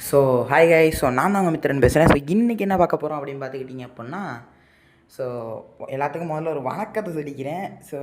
So hi guys. So நான் தான் உங்கள் மித்திரன் பேசுகிறேன். ஸோ இன்றைக்கி என்ன பார்க்க போகிறோம் அப்படின்னு பார்த்துக்கிட்டிங்க அப்படின்னா, ஸோ எல்லாத்துக்கும் முதல்ல ஒரு வணக்கத்தை சொல்லிக்கிறேன். ஸோ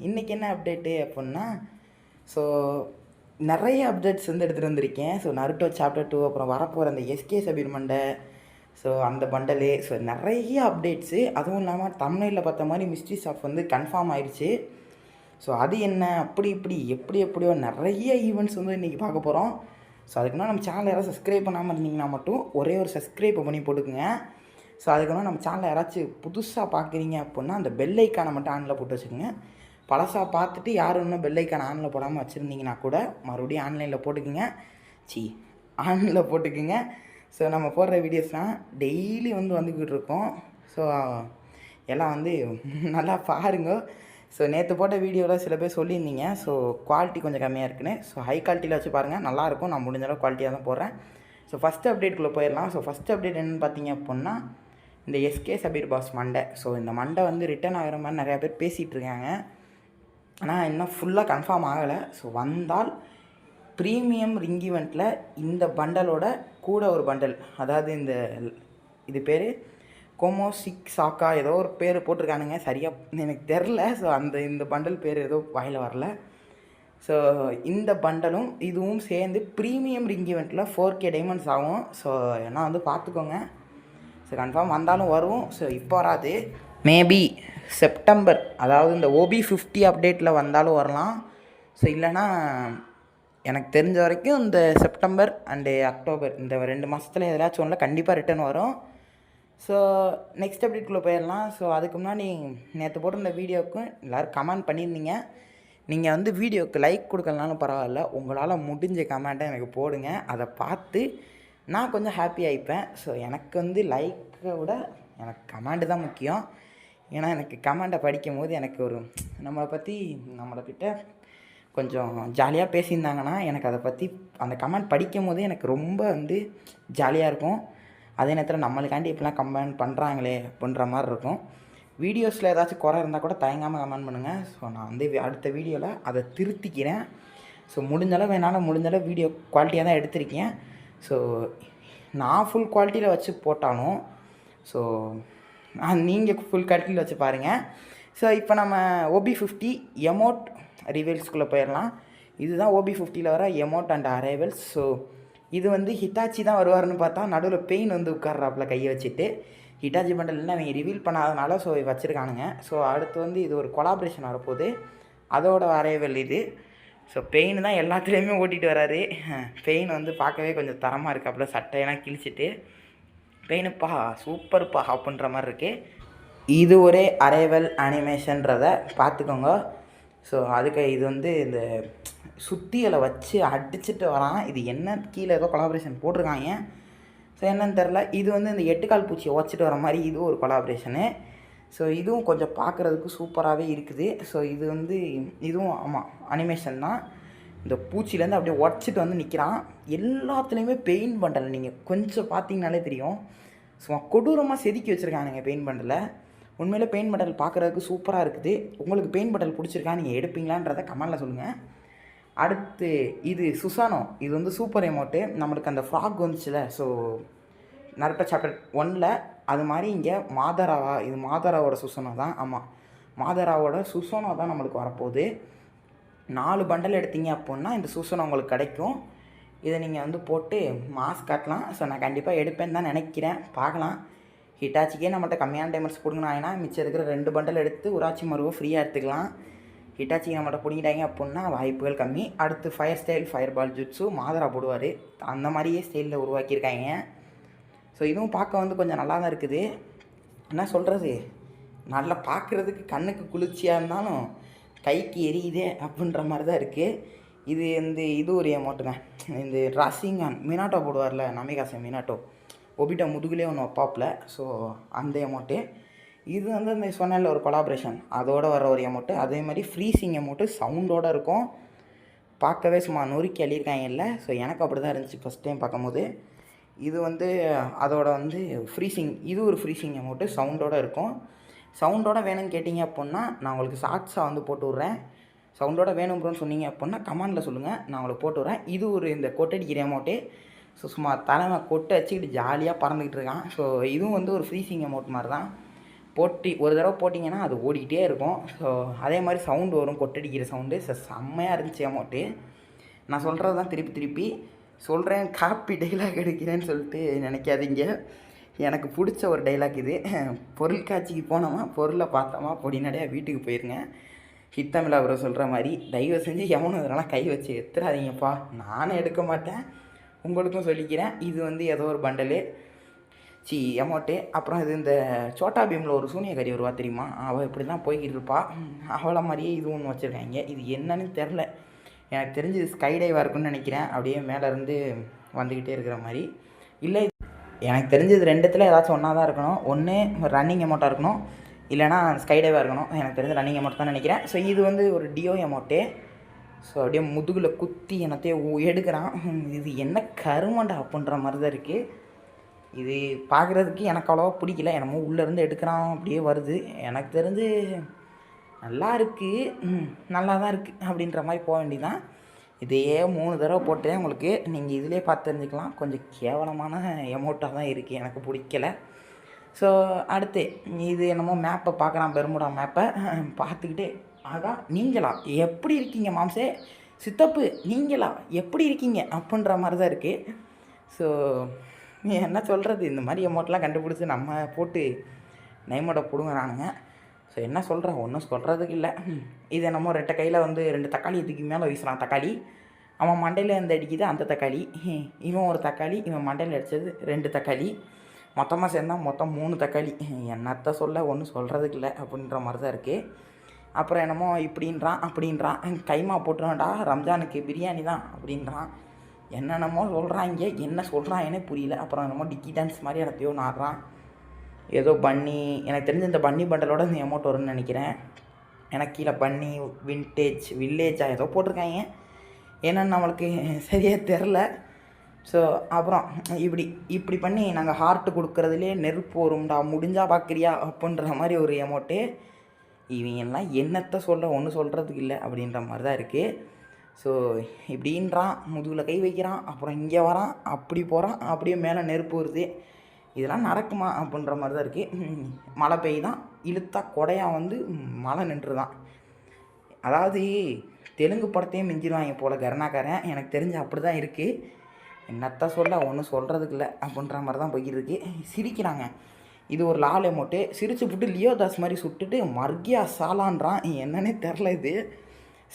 இன்றைக்கி என்ன அப்டேட்டு அப்படின்னா, ஸோ நிறைய அப்டேட்ஸ் வந்து எடுத்துகிட்டு வந்திருக்கேன். ஸோ நருட்டோ சாப்டர் 2, அப்புறம் வரப்போகிற அந்த எஸ்கே சபீர் மண்டை, ஸோ அந்த பண்டலு, ஸோ நிறைய அப்டேட்ஸு. அதுவும் இல்லாமல் தமிழில் பார்த்த மாதிரி மிஸ்ட்ரி ஷாப் வந்து கன்ஃபார்ம் ஆயிடுச்சு. ஸோ அது என்ன அப்படி இப்படி எப்படியோ நிறைய ஈவெண்ட்ஸ் வந்து இன்றைக்கி பார்க்க போகிறோம். ஸோ அதுக்குன்னா நம்ம சேனலை யாராவது சப்ஸ்கிரைப் பண்ணாமல் இருந்தீங்கன்னா மட்டும் ஒரே ஒரு சப்ஸ்கிரைப் பண்ணி போட்டுக்குங்க. ஸோ அதுக்குன்னா நம்ம சேனலை யாராச்சும் புதுசாக பார்க்குறீங்க அப்படின்னா அந்த பெல் ஐக்கானை மட்டும் ஆனில் போட்டு வச்சுக்கோங்க. பழசாக பார்த்துட்டு யாரும் இன்னும் பெல் ஐக்கான் ஆனில் போடாமல் வச்சுருந்தீங்கன்னா கூட மறுபடியும் ஆன்லைனில் போட்டுக்குங்க. ஆனில் போட்டுக்குங்க. ஸோ நம்ம போடுற வீடியோஸ்லாம் டெய்லி வந்துக்கிட்டு இருக்கோம். ஸோ எல்லாம் நல்லா பாருங்க. ஸோ நேற்று போட்ட வீடியோவில் சில பேர் சொல்லியிருந்தீங்க, ஸோ குவாலிட்டி கொஞ்சம் கம்மியாக இருக்குன்னு. ஸோ ஹை குவாலிட்டியில் வச்சு பாருங்கள், நல்லாயிருக்கும். நான் முடிஞ்ச அளவு குவாலிட்டியாக தான் போடுறேன். ஸோ ஃபஸ்ட்டு அப்டேட்டுக்குள்ளே போயிடலாம். ஸோ ஃபஸ்ட்டு அப்டேட் என்னென்னு பார்த்தீங்க அப்படின்னா, இந்த எஸ்கே சபீர் பாஸ் மண்டை. ஸோ இந்த மண்டை ரிட்டர்ன் ஆகிற மாதிரி நிறையா பேர் பேசிகிட்டு இருக்காங்க. ஆனால் இன்னும் ஃபுல்லாக கன்ஃபார்ம் ஆகலை. ஸோ வந்தால் ப்ரீமியம் ரிங் ஈவெண்ட்டில் இந்த பண்டலோட கூட ஒரு பண்டல், அதாவது இது பேர் கோமோசிக் சாக்கா ஏதோ ஒரு பேர் போட்டிருக்கானுங்க, சரியாக எனக்கு தெரில. ஸோ இந்த பண்டல் பேர் ஏதோ வாயில் வரல. ஸோ இந்த பண்டலும் இதுவும் சேர்ந்து ப்ரீமியம் ரிங் ஈவெண்ட்டில் 4K டைமண்ட்ஸ் ஆகும். ஸோ ஏன்னா பார்த்துக்கோங்க. ஸோ கன்ஃபார்ம் வந்தாலும் வரும். ஸோ இப்போ வராது, மேபி செப்டம்பர், அதாவது இந்த OB50 அப்டேட்டில் வந்தாலும் வரலாம். ஸோ இல்லைனா எனக்கு தெரிஞ்ச வரைக்கும் இந்த செப்டம்பர் அண்டு அக்டோபர் இந்த 2 மாதத்தில் எதாச்சும் ஒன்றில் கண்டிப்பாக ரிட்டர்ன் வரும். ஸோ நெக்ஸ்ட் அப்டேட்குள்ளே போயிடலாம். ஸோ அதுக்கு முன்னாடி நேற்று போட்டிருந்த வீடியோவுக்கும் எல்லோரும் கமெண்ட் பண்ணியிருந்தீங்க. நீங்கள் வீடியோவுக்கு லைக் கொடுக்கலனாலும் பரவாயில்ல, உங்களால் முடிஞ்ச கமெண்ட்டை எனக்கு போடுங்க. அதை பார்த்து நான் கொஞ்சம் ஹாப்பி ஆகிப்பேன். ஸோ எனக்கு லைக்கை விட எனக்கு கமெண்ட்டு தான் முக்கியம். ஏன்னா எனக்கு கமெண்ட்டை படிக்கும் போது எனக்கு ஒரு நம்மளைக்கிட்ட கொஞ்சம் ஜாலியாக பேசியிருந்தாங்கன்னா எனக்கு அதை பற்றி அந்த கமெண்ட் படிக்கும் போது எனக்கு ரொம்ப ஜாலியாக இருக்கும். அதே நேரத்தில் நம்மளுக்காண்டி இப்படிலாம் கமெண்ட் பண்ணுறாங்களே அப்படின்ற மாதிரி இருக்கும். வீடியோஸில் ஏதாச்சும் குறை இருந்தால் கூட தயங்காமல் கமெண்ட் பண்ணுங்கள். ஸோ நான் அடுத்த வீடியோவில் அதை திருத்திக்கிறேன். ஸோ என்னால் முடிஞ்சளவு வீடியோ குவாலிட்டியாக தான் எடுத்திருக்கேன். ஸோ நான் ஃபுல் குவாலிட்டியில் வச்சு போட்டாலும் ஸோ நீங்கள் ஃபுல் குவாலிட்டியில் வச்சு பாருங்கள். ஸோ இப்போ நம்ம OB50 எமோட் ரிவீல்ஸ்குள்ளே போயிடலாம். இதுதான் OB50ல் வர எமோட் அண்ட் அரைவல்ஸ். ஸோ இது ஹிட்டாச்சி தான் வருவார்னு பார்த்தா நடுவில் பெயின் உட்கார்றாப்புல கையை வச்சுட்டு. ஹிட்டாச்சி பண்டல்னு அவங்க ரிவீல் பண்ணாதனால ஸோ வச்சுருக்கானுங்க. ஸோ அடுத்து இது ஒரு கொலாபரேஷன் வரப்போகுது, அதோட அரைவல் இது. ஸோ பெயின் தான் எல்லாத்துலேயுமே ஓட்டிகிட்டு வராரு. பெயின் பார்க்கவே கொஞ்சம் தரமாக இருக்காப்புல, சட்டையெல்லாம் கிழிச்சிட்டு. பெயினுப்பா சூப்பர்ப்பா அப்படின்ற மாதிரி இருக்குது. இது ஒரே அரைவல் அனிமேஷன்றதை பார்த்துக்கோங்க. ஸோ அதுக்கு இது இந்த சுத்தியலை வச்சு அடிச்சுட்டு வரான். இது என்ன கீழே ஏதோ கொலாபரேஷன் போட்டிருக்காங்க. ஸோ என்னன்னு தெரில. இது இந்த 8 கால் பூச்சியை உடச்சிட்டு வர மாதிரி இதுவும் ஒரு கொலாபரேஷனு. ஸோ இதுவும் கொஞ்சம் பார்க்குறதுக்கு சூப்பராகவே இருக்குது. ஸோ இது இதுவும் ஆமாம் அனிமேஷன் தான். இந்த பூச்சியிலேருந்து அப்படியே உடச்சிட்டு நிற்கிறான். எல்லாத்துலேயுமே பெயின் பண்டல் நீங்கள் கொஞ்சம் பார்த்தீங்கனாலே தெரியும். சும்மா கொடூரமாக செதுக்கி வச்சுருக்கானுங்க பெயின் பண்டலை. உண்மையிலே பெயின் பண்டல் பார்க்குறதுக்கு சூப்பராக இருக்குது. உங்களுக்கு பெயின் பண்டல் பிடிச்சிருக்கா, நீங்கள் எடுப்பீங்களான்றதை கமெண்டில் சொல்லுங்கள். அடுத்து இது சுசானோ. இது சூப்பர் எமோட்டு. நம்மளுக்கு அந்த ஃப்ராக் வந்துச்சுல, ஸோ நருட்டோ சாப்டர் 1ல் அது மாதிரி இங்கே மாதராவா, இது மாதராவோட சுசானோ தான். ஆமாம், மாதராவோட சுசானோ தான் நம்மளுக்கு வரப்போகுது. 4 பண்டல் எடுத்தீங்க அப்படின்னா இந்த சுசானோ உங்களுக்கு கிடைக்கும். இதை நீங்கள் போட்டு மாஸ்க் காட்டலாம். ஸோ நான் கண்டிப்பாக எடுப்பேன்னு தான் நினைக்கிறேன், பார்க்கலாம். ஹிட்டாச்சிக்கே நம்மகிட்ட கம்மியான டைமண்ட்ஸ் கொடுங்கண்ணா, மிச்சம் இருக்கிற 2 பண்டல் எடுத்து உராச்சி மருவை ஃப்ரீயாக எடுத்துக்கலாம். ஹிட்டாச்சி நம்மகிட்ட பிடிக்கிட்டாங்க அப்படின்னா வாய்ப்புகள் கம்மி. அடுத்து ஃபயர் ஸ்டைல், ஃபயர் பால் ஜுட்ஸு மாதரா போடுவார். அந்த மாதிரியே ஸ்டைலில் உருவாக்கியிருக்காங்க. ஸோ இதுவும் பார்க்க கொஞ்சம் நல்லா தான் இருக்குது. என்ன சொல்கிறது, நல்லா பார்க்குறதுக்கு கண்ணுக்கு குளிர்ச்சியாக இருந்தாலும் கைக்கு எரியுதே அப்படின்ற மாதிரி தான் இருக்குது. இது ஒரு எமோட்டுங்க. இந்த ராசிங்கான் மினாட்டோ போடுவார்ல, நமிகாசை மினாட்டோ, ஒபிட்டா முதுகுலேயே ஒன்று வைப்பாப்பில். ஸோ அந்த எமோட்டு இது அந்த சொன்னல ஒரு கொலாபரேஷன், அதோடு வர ஒரு எமோட்டு. அதே மாதிரி ஃப்ரீசிங் எமோட்டு சவுண்டோடு இருக்கும். பார்க்கவே சும்மா நொறுக்கி அள்ளியிருக்காங்க இல்லை. ஸோ எனக்கு அப்படி தான் இருந்துச்சு ஃபஸ்ட் டைம் பார்க்கும்போது. இது அதோட ஃப்ரீசிங், இது ஒரு ஃப்ரீசிங் எமோட்டு சவுண்டோடு இருக்கும். சவுண்டோடு வேணும்னு கேட்டிங்க அப்படின்னா நான் உங்களுக்கு ஷார்ட்ஸாக போட்டு விட்றேன். சவுண்டோட வேணும் ப்ரோன்னு சொன்னீங்க அப்படின்னா கமெண்டில் சொல்லுங்கள், நான் உங்களுக்கு போட்டு விட்றேன். இது ஒரு இந்த கொட்டடிக்கிற எமோட்டு. ஸோ சும்மா தலைமை கொட்டை வச்சுக்கிட்டு ஜாலியாக பறந்துக்கிட்டு இருக்கான். ஸோ இதுவும் வந்து ஒரு ஃப்ரீசிங் அமௌண்ட் மாதிரி தான். ஒரு தடவை போட்டிங்கன்னா அது ஓடிக்கிட்டே இருக்கும். ஸோ அதே மாதிரி சவுண்டு வரும், கொட்டடிக்கிற சவுண்டு. செம்மையாக இருந்துச்சு அமௌண்ட்டு. நான் சொல்கிறது தான் திருப்பி சொல்கிறேன், காப்பி டைலாக் எடுக்கிறேன்னு சொல்லிட்டு நினைக்காதீங்க. எனக்கு பிடிச்ச ஒரு டைலாக் இது. பொருட்காட்சிக்கு போனோமா, பொருளை பார்த்தோமா, பொடி நடையாக வீட்டுக்கு போயிருங்க. ஹித்தமிழ் அவரை சொல்கிற மாதிரி தயவு செஞ்சு எவனும் இதெல்லாம் கை வச்சு எடுத்துடாதீங்கப்பா. நானும் எடுக்க மாட்டேன், உங்களுக்கும் சொல்லிக்கிறேன். இது வந்து ஏதோ ஒரு பண்டலு அமௌண்ட்டு. அப்புறம் இது இந்த சோட்டா பீமில் ஒரு சூனியக்காரி வருவா தெரியுமா, அவள் இப்படி தான் போய்கிட்டு இருப்பா. அவளை மாதிரியே இது ஒன்று வச்சுருக்காங்க. இது என்னன்னு தெரில, எனக்கு தெரிஞ்சு ஸ்கை டைவாக இருக்குன்னு நினைக்கிறேன். அப்படியே மேலேருந்து வந்துக்கிட்டே இருக்கிற மாதிரி. இல்லை, எனக்கு தெரிஞ்சது ரெண்டுத்தில் ஏதாச்சும் ஒன்றா தான் இருக்கணும். ஒன்று ரன்னிங் அமௌண்ட்டாக இருக்கணும், இல்லைனா ஸ்கை டைவாக இருக்கணும். எனக்கு தெரிஞ்ச ரன்னிங் அமௌண்ட் தான் நினைக்கிறேன். ஸோ இது வந்து ஒரு டியோ அமௌண்ட்டு. ஸோ அப்படியே முதுகில் குத்தி என்னத்தையும் எடுக்கிறான். இது என்ன கருமண்டா அப்படின்ற மாதிரி தான் இருக்குது. இது பார்க்குறதுக்கு எனக்கு அவ்வளோவா பிடிக்கல. என்னமோ உள்ளேருந்து எடுக்கிறான் அப்படியே வருது. எனக்கு தெரிஞ்சு நல்லா இருக்குது, நல்லா தான் இருக்குது அப்படின்ற மாதிரி போக வேண்டியதான். இதையே 3 தடவை போட்டேன் உங்களுக்கு. நீங்கள் இதிலே பார்த்து தெரிஞ்சுக்கலாம். கொஞ்சம் கேவலமான எமௌண்ட்டாக தான் இருக்குது, எனக்கு பிடிக்கல. ஸோ அடுத்து இது என்னமோ மேப்பை பார்க்குறான், பெர்முடா மேப்பை பார்த்துக்கிட்டு, ஆகா நீங்களா எப்படி இருக்கீங்க மாம்சே, சித்தப்பு நீங்களா எப்படி இருக்கீங்க அப்படின்ற மாதிரி தான் இருக்குது. ஸோ என்ன சொல்கிறது, இந்த மாதிரி அமௌண்ட்லாம் கண்டுபிடிச்சி நம்ம போட்டு நைமோட பிடுங்குறானுங்க. ஸோ என்ன சொல்கிறேன், ஒன்றும் சொல்கிறதுக்கு இல்லை. இது என்னமோ 2 கையில் வந்து 2 தக்காளி இதுக்கு மேலே வீசுகிறான். தக்காளி அவன் மண்டையில் இருந்து அடிக்குது அந்த தக்காளி, இவன் ஒரு தக்காளி, இவன் மண்டையில் அடித்தது 2 தக்காளி, மொத்தமாக சேர்ந்தால் மொத்தம் 3 தக்காளி. என்னத்த சொல்ல, ஒன்றும் சொல்கிறதுக்கு இல்லை அப்படின்ற மாதிரி தான் இருக்குது. அப்புறம் என்னமோ இப்படின்றான் அப்படின்றான், கைமா போட்டுருவான்டா ரம்ஜானுக்கு பிரியாணி தான் அப்படின்றான். என்னென்னமோ சொல்கிறாங்க, என்ன சொல்கிறாங்கன்னே புரியல. அப்புறம் என்னமோ டிக்கி டான்ஸ் மாதிரி எனத்தையோ நாடுறான். ஏதோ பன்னி, எனக்கு தெரிஞ்ச இந்த பன்னி பண்டலோட இந்த அமௌண்ட் வரும்னு நினைக்கிறேன். எனக்கு கீழே பன்னி வில்லேஜாக ஏதோ போட்டிருக்காங்க, என்னென்னு நம்மளுக்கு சரியாக தெரில. ஸோ அப்புறம் இப்படி பண்ணி நாங்கள் ஹார்ட்டு கொடுக்குறதுலே நெருப்பு வரும்டா, முடிஞ்சால் பார்க்குறியா அப்படின்ற மாதிரி ஒரு அமௌண்ட்டு. இவங்கெல்லாம் என்னத்தை சொல்ல, ஒன்றும் சொல்கிறதுக்கு இல்லை அப்படின்ற மாதிரி தான் இருக்குது. ஸோ இப்படின்றான், முதுகில் கை வைக்கிறான், அப்புறம் இங்கே வரான், அப்படி போகிறான், அப்படியே மேலே நெருப்பு வருது. இதெல்லாம் நடக்குமா அப்படின்ற மாதிரி தான் இருக்குது. மழை பெய்யுதான், இழுத்தா கொடையாக வந்து மழை நின்றுதான். அதாவது தெலுங்கு படத்தையும் மிஞ்சிடுவாங்க போல் கருணாக்காரன், எனக்கு தெரிஞ்சு அப்படி தான் இருக்குது. என்னத்த சொல்ல, ஒன்றும் சொல்கிறதுக்கு இல்லை அப்படின்ற மாதிரி தான் போய்கிட்டு இருக்கு. சிரிக்கிறாங்க. இது ஒரு லால் அமௌண்ட்டு. சிரிச்சு விட்டு லியோ தாஸ் மாதிரி சுட்டுட்டு மர்கியா சாலான்றான், என்னன்னே தெரில. இது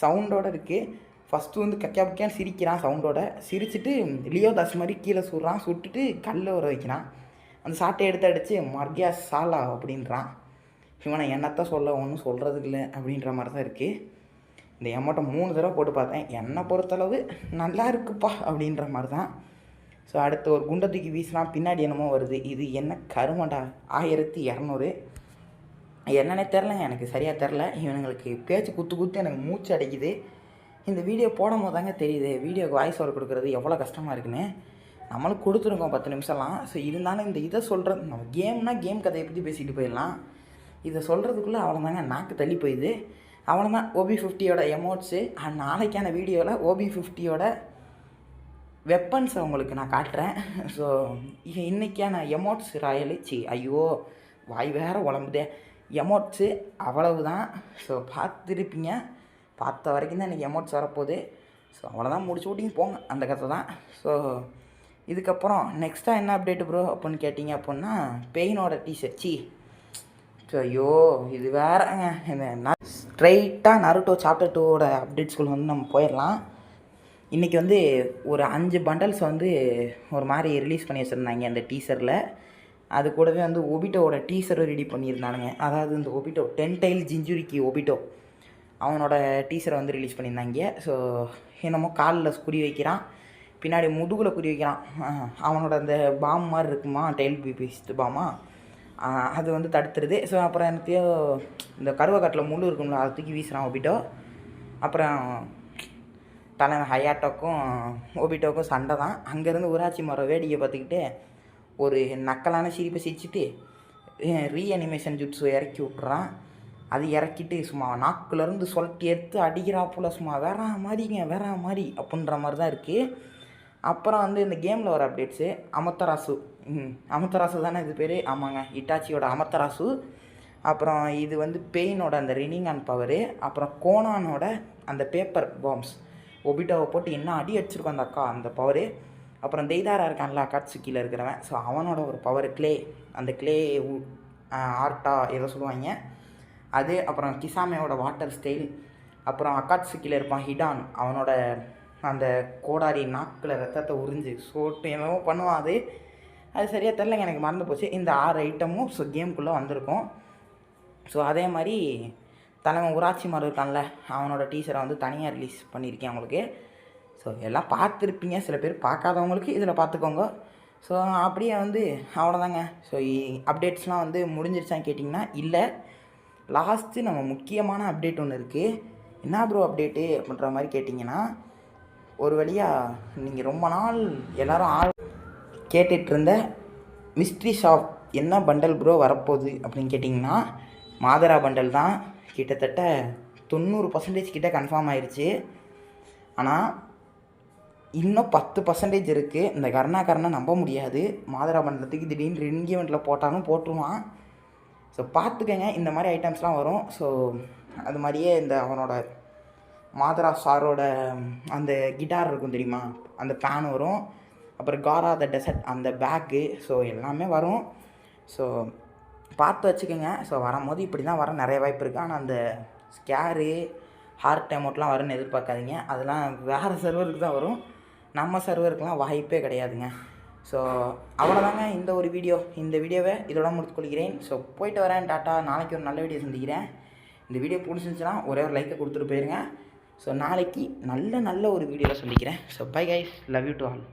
சவுண்டோடு இருக்குது. ஃபஸ்ட்டு வந்து கக்கா பக்கியான்னு சிரிக்கிறான் சவுண்டோட, சிரிச்சுட்டு லியோ தாஸ் மாதிரி கீழே சுடுறான், சுட்டுட்டு கல்லை வர வைக்கிறான். அந்த சாட்டை எடுத்து அடித்து மர்கியா சாலா அப்படின்றான். இவனை என்னத்த சொல்ல, ஒன்றும் சொல்கிறதுக்கு இல்லை அப்படின்ற மாதிரி தான் இருக்குது. இந்த அமௌண்ட்டை 3 தடவை போட்டு பார்த்தேன். என்னை பொறுத்தளவு நல்லா இருக்குப்பா அப்படின்ற மாதிரி தான். ஸோ அடுத்து ஒரு குண்டை தூக்கி வீசினா பின்னாடி என்னமோ வருது. இது என்ன கருமண்டா, 1200. என்னன்னே தெரிலங்க, எனக்கு சரியாக தெரில. இவனுங்களுக்கு பேச்சு குத்து எனக்கு மூச்சு அடைக்குது. இந்த வீடியோ போடும் போது தாங்க தெரியுது வீடியோக்கு வாய்ஸ் ஓவர் கொடுக்குறது எவ்வளோ கஷ்டமாக இருக்குன்னு. நம்மளும் கொடுத்துருக்கோம் 10 நிமிஷம்லாம். ஸோ இருந்தாலும் இந்த இதை சொல்கிறது, நம்ம கேம் கதையை பற்றி பேசிக்கிட்டு போயிடலாம். இதை சொல்கிறதுக்குள்ளே அவ்வளோதாங்க நாக்கு தள்ளி போயிடுது. அவ்வளோதான் OB50யோட எமௌண்ட்ஸு. நாளைக்கான வீடியோவில் OB50யோட வெப்பன்ஸை உங்களுக்கு நான் காட்டுறேன். ஸோ இன்றைக்கான எமௌண்ட்ஸ் ஐயோ வாய் வேறு உழம்புதே. எமௌண்ட்ஸு அவ்வளவு தான். ஸோ பார்த்துருப்பீங்க, பார்த்த வரைக்கும் தான் இன்றைக்கி எமௌண்ட்ஸ் வரப்போகுது. ஸோ அவ்வளோதான், முடிச்சு விட்டிங்க போங்க, அந்த கதை தான். ஸோ இதுக்கப்புறம் நெக்ஸ்ட்டாக என்ன அப்டேட்டு ப்ரோ அப்படின்னு கேட்டிங்க அப்படின்னா, பெயினோட டிஷர்ட் ஸோ ஐயோ இது வேறங்க. இந்த ஸ்ட்ரைட்டாக நருட்டோ சாப்டர் 2வோட அப்டேட்ஸ்குள்ளே வந்து நம்ம போயிடலாம். இன்றைக்கி வந்து ஒரு 5 பண்டல்ஸ் வந்து ஒரு மாதிரி ரிலீஸ் பண்ணி வச்சுருந்தாங்க அந்த டீசரில். அது கூடவே வந்து ஒபிட்டோவோட டீசரும் ரெடி பண்ணியிருந்தானுங்க. அதாவது இந்த ஒபிட்டோ 10 டைல் ஜிஞ்சுரிக்கு ஒபிட்டோ அவனோட டீசரை வந்து ரிலீஸ் பண்ணியிருந்தாங்க. ஸோ என்னமோ காலில் குறி வைக்கிறான், பின்னாடி முதுகில் குறி வைக்கிறான். அவனோட அந்த பாம் மாதிரி இருக்குமா, டெயில் பிபிஸ்ட் பாமா, அது வந்து தடுத்துருது. ஸோ அப்புறம் என்னத்தையோ இந்த கருவக்காட்டில் முள் இருக்கும்ல, அதை தூக்கி வீசுகிறான் ஒபிட்டோ. அப்புறம் தலைவன் ஹயாட்டோக்கும் ஒபிட்டோக்கும் சண்டை தான். அங்கேருந்து ஊராட்சி மரம் வேடிக்கை பார்த்துக்கிட்டு ஒரு நக்கலான சிரிப்பை சிரிச்சுட்டு ரீஅனிமேஷன் ஜுட்ஸு இறக்கி விட்றான். அது இறக்கிட்டு சும்மா நாக்குலேருந்து சொல்லிட்டு எடுத்து அடிக்கிறா போல், சும்மா வேற மாதிரி அப்படின்ற மாதிரி தான் இருக்குது. அப்புறம் வந்து இந்த கேமில் வர அப்டேட்ஸு அமத்தராசு. அமத்தராசு தானே இது பேர்? ஆமாங்க, இட்டாச்சியோட அமத்தராசு. அப்புறம் இது வந்து பெயினோட அந்த ரினிங் அண்ட் பவரு. அப்புறம் கோனானோட அந்த பேப்பர் பாம்ஸ் ஒபிட்டோவை போட்டு என்ன அடி அடிச்சிருக்கோம் அந்த அக்கா, அந்த பவரு. அப்புறம் தெய்தாரா இருக்கான்ல அக்காட்சுக்கியில் இருக்கிறவன், ஸோ அவனோட ஒரு பவர் கிளே, அந்த கிளே ஆர்ட்டா ஏதோ சொல்லுவாங்க அது. அப்புறம் கிசாமையோட வாட்டர் ஸ்டைல். அப்புறம் அக்காட்சுக்கியில் இருப்பான் ஹிடான், அவனோட அந்த கோடாரி நாக்கில் ரத்தத்தை உறிஞ்சு சோட்டு என்னவோ பண்ணுவான். அது சரியாக தெரிலங்க, எனக்கு மறந்து போச்சு. இந்த 6 ஐட்டமும் ஸோ கேமுக்குள்ளே வந்திருக்கும். ஸோ அதே மாதிரி தலைவன் ஊராட்சி மாறு இருக்கான்ல, அவனோட டீசரை வந்து தனியாக ரிலீஸ் பண்ணியிருக்கேன் உங்களுக்கு. ஸோ எல்லாம் பார்த்துருப்பீங்க, சில பேர் பார்க்காதவங்களுக்கு இதில் பார்த்துக்கோங்க. ஸோ அப்படியே வந்து அவ்வளோதாங்க. ஸோ அப்டேட்ஸ்லாம் வந்து முடிஞ்சிருச்சான்னு கேட்டிங்கன்னா இல்லை, லாஸ்ட்டு நம்ம முக்கியமான அப்டேட் ஒன்று இருக்குது. என்ன ப்ரோ அப்டேட்டு அப்படின்ற மாதிரி கேட்டிங்கன்னா, ஒரு வழியாக நீங்கள் ரொம்ப நாள் எல்லோரும் கேட்டுட்ருந்த மிஸ்ட்ரி ஷாப் என்ன பண்டல் ப்ரோ வரப்போகுது அப்படின்னு கேட்டிங்கன்னா, மாதரா பண்டல் தான். கிட்டத்தட்ட 90% கிட்ட கன்ஃபார்ம் ஆயிடுச்சு. ஆனால் இன்னும் 10% இருக்குது. இந்த கருணா நம்ப முடியாது. மாதரா பண்டலத்துக்கு திடீர்னு ரிங் ஈவெண்ட்டில் போட்டாலும் போட்டுருவான். ஸோ பார்த்துக்கங்க, இந்த மாதிரி ஐட்டம்ஸ்லாம் வரும். ஸோ அது மாதிரியே இந்த அவனோட மாதரா சாரோட அந்த கிட்டார் இருக்கும் தெரியுமா, அந்த பேன் வரும். அப்புறம் காரா த டெசர்ட் அந்த பேக்கு, ஸோ எல்லாமே வரும். ஸோ பார்த்து வச்சுக்கோங்க. ஸோ வரும்போது இப்படி தான் வர நிறைய வாய்ப்பு இருக்குது. ஆனால் அந்த ஸ்கேரு ஹார்ட் அமௌண்ட்லாம் வரும்னு எதிர்பார்க்காதீங்க. அதெல்லாம் வேறு சர்வருக்கு தான் வரும், நம்ம சர்வருக்குலாம் வாய்ப்பே கிடையாதுங்க. ஸோ அவ்வளோதாங்க இந்த ஒரு வீடியோ. இந்த வீடியோவை இதோட முடித்துக்கொள்கிறேன். ஸோ போயிட்டு வரேன், டாட்டா. நாளைக்கு ஒரு நல்ல வீடியோ சந்திக்கிறேன். இந்த வீடியோ பிடிச்சிருந்துச்சுன்னா ஒரே ஒரு லைக்கை கொடுத்துட்டு போயிருங்க. ஸோ நாளைக்கு நல்ல ஒரு வீடியோவில் சந்திக்கிறேன். So bye guys, love you to all.